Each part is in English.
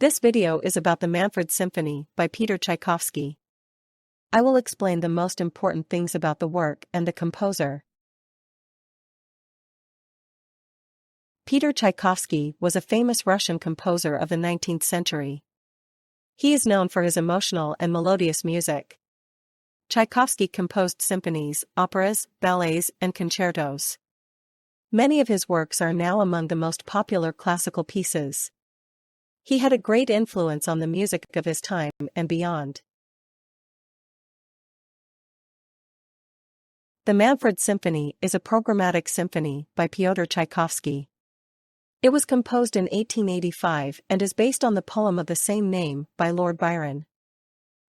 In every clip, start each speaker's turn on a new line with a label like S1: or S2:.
S1: This video is about the Manfred Symphony by Pyotr Tchaikovsky. I will explain the most important things about the work and the composer. Pyotr Tchaikovsky was a famous Russian composer of the 19th century. He is known for his emotional and melodious music. Tchaikovsky composed symphonies, operas, ballets, and concertos. Many of his works are now among the most popular classical pieces. He had a great influence on the music of his time and beyond. The Manfred Symphony is a programmatic symphony by Pyotr Tchaikovsky. It was composed in 1885 and is based on the poem of the same name by Lord Byron.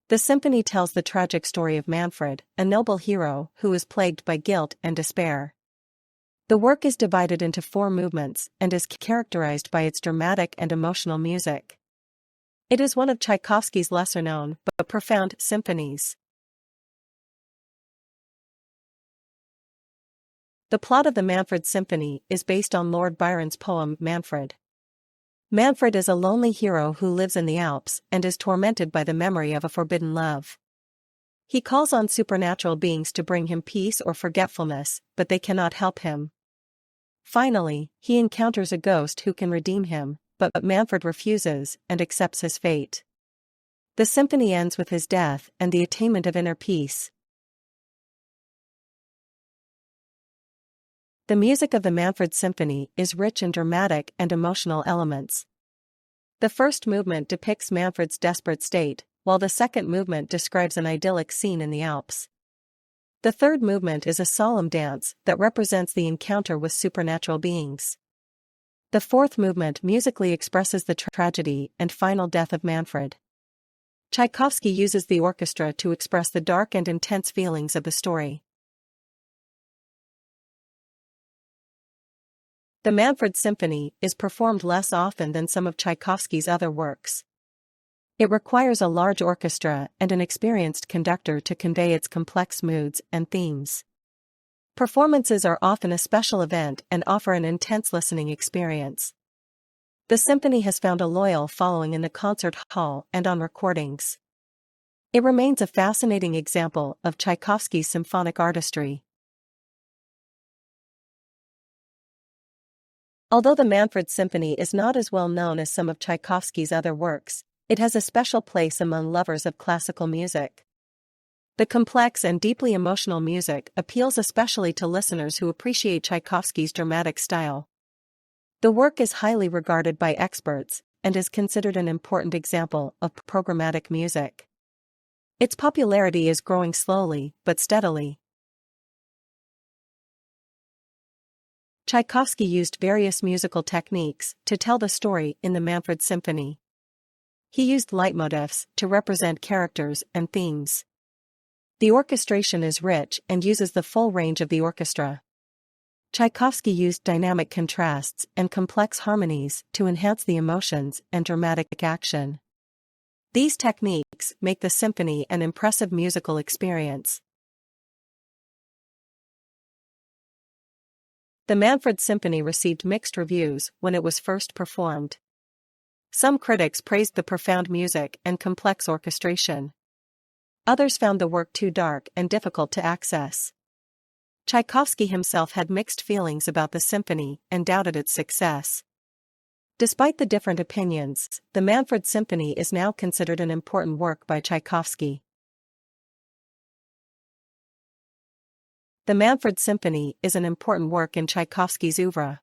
S1: The symphony tells the tragic story of Manfred, a noble hero who is plagued by guilt and despair. The work is divided into 4 movements and is characterized by its dramatic and emotional music. It is one of Tchaikovsky's lesser-known but profound symphonies. The plot of the Manfred Symphony is based on Lord Byron's poem Manfred. Manfred is a lonely hero who lives in the Alps and is tormented by the memory of a forbidden love. He calls on supernatural beings to bring him peace or forgetfulness, but they cannot help him. Finally, he encounters a ghost who can redeem him, but Manfred refuses and accepts his fate. The symphony ends with his death and the attainment of inner peace. The music of the Manfred Symphony is rich in dramatic and emotional elements. The first movement depicts Manfred's desperate state, while the second movement describes an idyllic scene in the Alps. The third movement is a solemn dance that represents the encounter with supernatural beings. The fourth movement musically expresses the tragedy and final death of Manfred. Tchaikovsky uses the orchestra to express the dark and intense feelings of the story. The Manfred Symphony is performed less often than some of Tchaikovsky's other works. It requires a large orchestra and an experienced conductor to convey its complex moods and themes. Performances are often a special event and offer an intense listening experience. The symphony has found a loyal following in the concert hall and on recordings. It remains a fascinating example of Tchaikovsky's symphonic artistry. Although the Manfred Symphony is not as well known as some of Tchaikovsky's other works, it has a special place among lovers of classical music. The complex and deeply emotional music appeals especially to listeners who appreciate Tchaikovsky's dramatic style. The work is highly regarded by experts and is considered an important example of programmatic music. Its popularity is growing slowly but steadily. Tchaikovsky used various musical techniques to tell the story in the Manfred Symphony. He used leitmotifs to represent characters and themes. The orchestration is rich and uses the full range of the orchestra. Tchaikovsky used dynamic contrasts and complex harmonies to enhance the emotions and dramatic action. These techniques make the symphony an impressive musical experience. The Manfred Symphony received mixed reviews when it was first performed. Some critics praised the profound music and complex orchestration. Others found the work too dark and difficult to access. Tchaikovsky himself had mixed feelings about the symphony and doubted its success. Despite the different opinions, the Manfred Symphony is now considered an important work by Tchaikovsky. The Manfred Symphony is an important work in Tchaikovsky's oeuvre.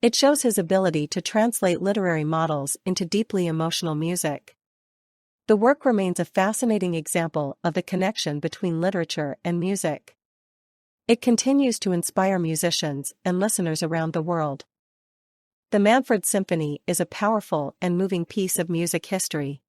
S1: It shows his ability to translate literary models into deeply emotional music. The work remains a fascinating example of the connection between literature and music. It continues to inspire musicians and listeners around the world. The Manfred Symphony is a powerful and moving piece of music history.